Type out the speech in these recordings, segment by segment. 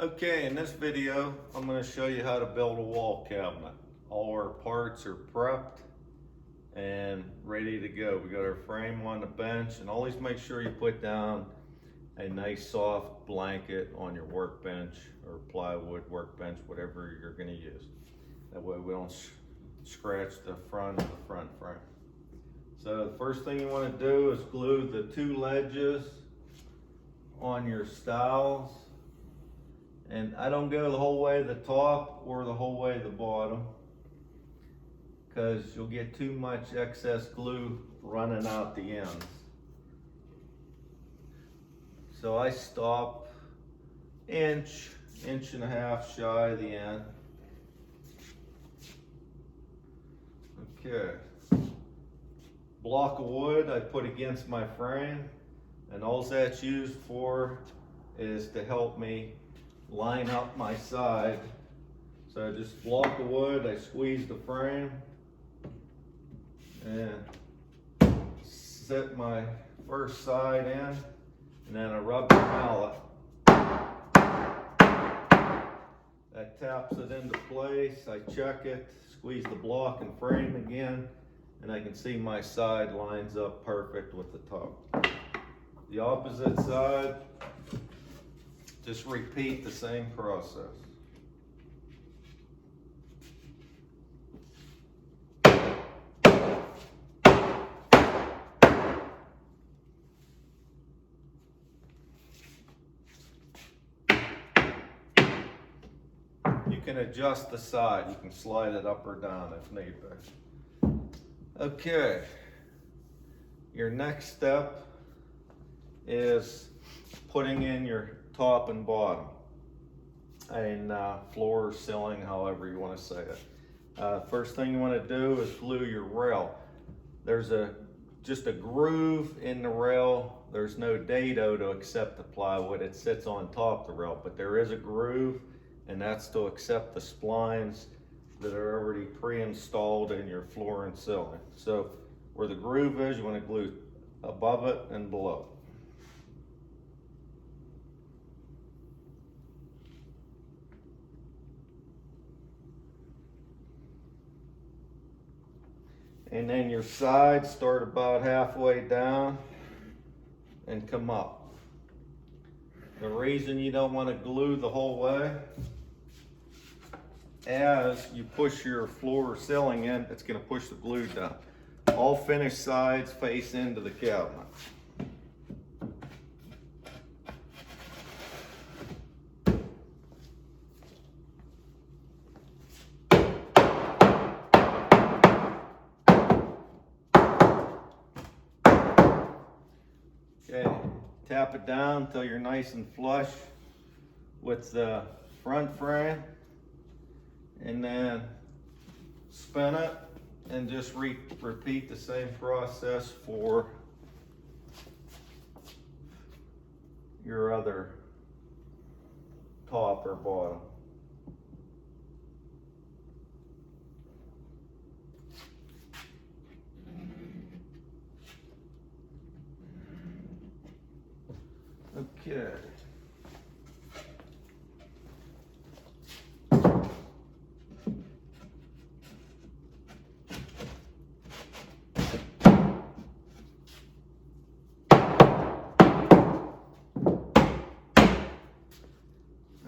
Okay, in this video, I'm going to show you how to build a wall cabinet. All our parts are prepped and ready to go. We got our frame on the bench, and always make sure you put down a nice soft blanket on your workbench or plywood workbench, whatever you're going to use. That way we don't scratch the front of the front frame. So the first thing you want to do is glue the two ledges on your stiles. And I don't go the whole way to the top or the whole way to the bottom, because you'll get too much excess glue running out the ends. So I stop inch and a half shy of the end. Okay. Block of wood I put against my frame, and all that's used for is to help me line up my side. So just block of wood, I squeeze the frame and set my first side in, and then I rub the mallet. That taps it into place. I check it, squeeze the block and frame again, and I can see my side lines up perfect with the top. The opposite side, just repeat the same process. You can adjust the side. You can slide it up or down if need be. Okay. Your next step is putting in your top and bottom, and floor or ceiling, however you want to say it. First thing you want to do is glue your rail. There's just a groove in the rail. There's no dado to accept the plywood. It sits on top of the rail, but there is a groove, and that's to accept the splines that are already pre-installed in your floor and ceiling. So where the groove is, you want to glue above it and below. And then your sides start about halfway down and come up. The reason you don't want to glue the whole way, as you push your floor or ceiling in, it's going to push the glue down. All finished sides face into the cabinet. Okay, tap it down until you're nice and flush with the front frame, and then spin it and just repeat the same process for your other top or bottom. Okay.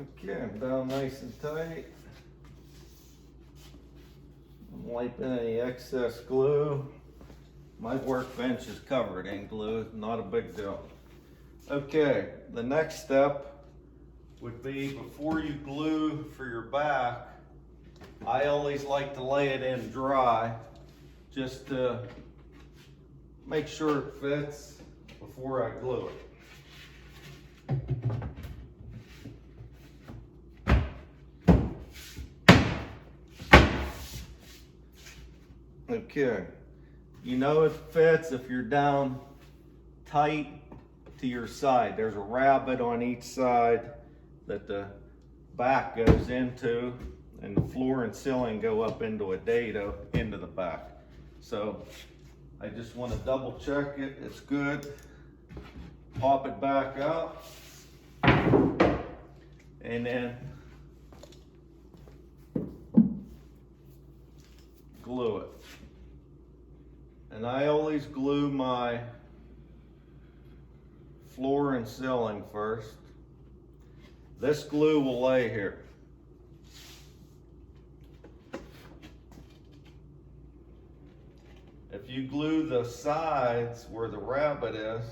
Okay, I'm down nice and tight. I'm wiping any excess glue. My workbench is covered in glue, not a big deal. Okay, the next step would be, before you glue for your back, I always like to lay it in dry just to make sure it fits before I glue it. Okay, you know it fits if you're down tight to your side. There's a rabbet on each side that the back goes into, and the floor and ceiling go up into a dado into the back. So I just want to double check it, it's good. Pop it back out, and then glue it. And I always glue my floor and ceiling first. This glue will lay here. If you glue the sides where the rabbet is,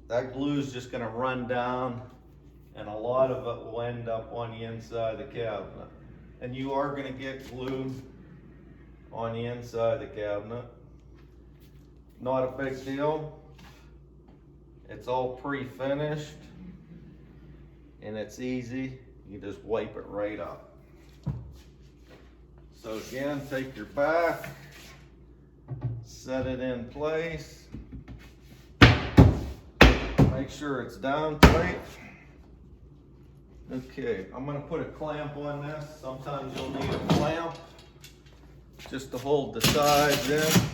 that glue is just going to run down, and a lot of it will end up on the inside of the cabinet. And you are going to get glue on the inside of the cabinet. Not a big deal. It's all pre-finished and it's easy. You just wipe it right up. So again, take your back, set it in place. Make sure it's down tight. Okay, I'm gonna put a clamp on this. Sometimes you'll need a clamp just to hold the sides in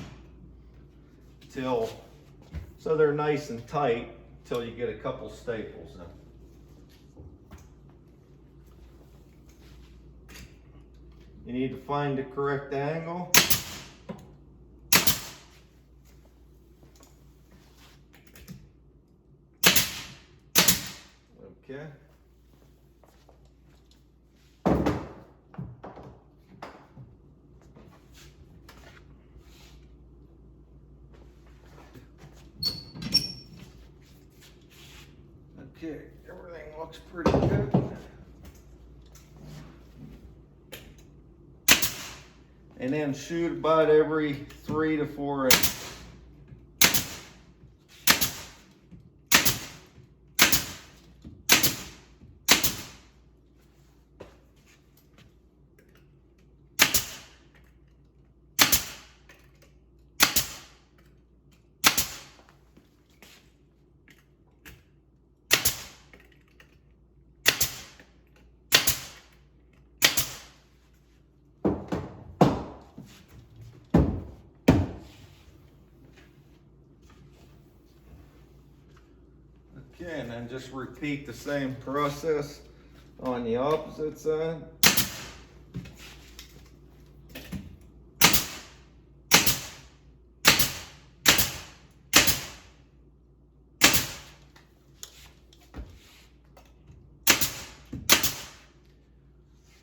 so they're nice and tight till you get a couple staples in. You need to find the correct angle. Okay. Okay, everything looks pretty good. And then shoot about every 3 to 4 inches. Okay, and then just repeat the same process on the opposite side.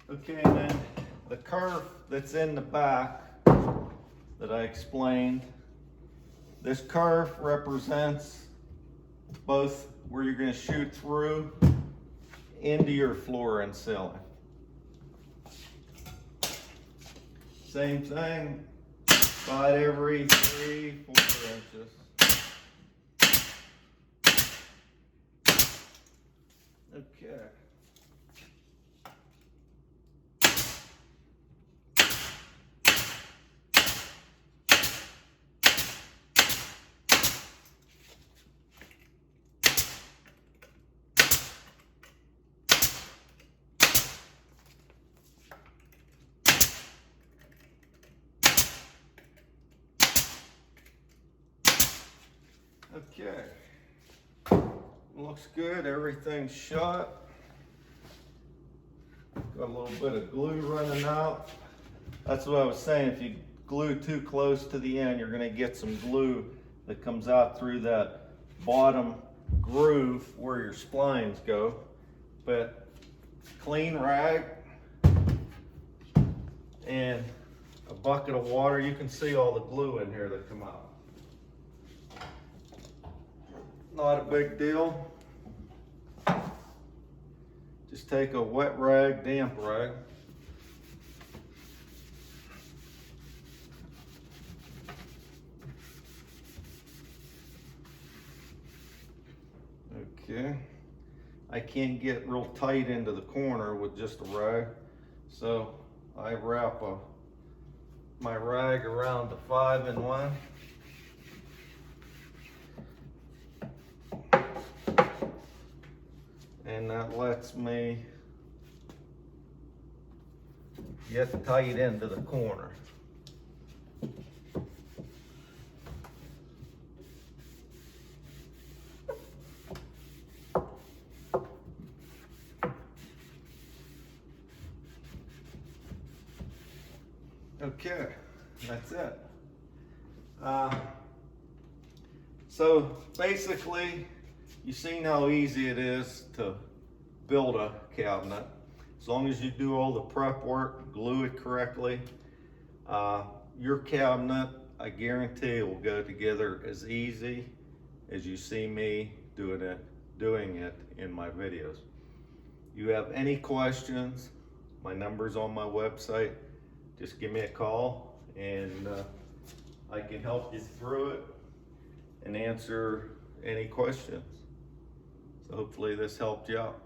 Okay, and then the curve that's in the back that I explained, this curve represents both where you're going to shoot through into your floor and ceiling. Same thing, about every 3 to 4 inches. Okay. Okay, looks good, everything's shot. Got a little bit of glue running out. That's what I was saying, if you glue too close to the end, you're gonna get some glue that comes out through that bottom groove where your splines go. But clean rag and a bucket of water, you can see all the glue in here that come out. Not a big deal. Just take a wet rag, damp rag. Okay. I can't get real tight into the corner with just a rag, so I wrap my rag around the 5-in-1. And that lets me get tight into the corner. Okay, that's it. So basically, you've seen how easy it is to build a cabinet. As long as you do all the prep work, glue it correctly, your cabinet, I guarantee, will go together as easy as you see me doing it in my videos. You have any questions, my number's on my website. Just give me a call and I can help you through it and answer any questions. So hopefully this helped you out.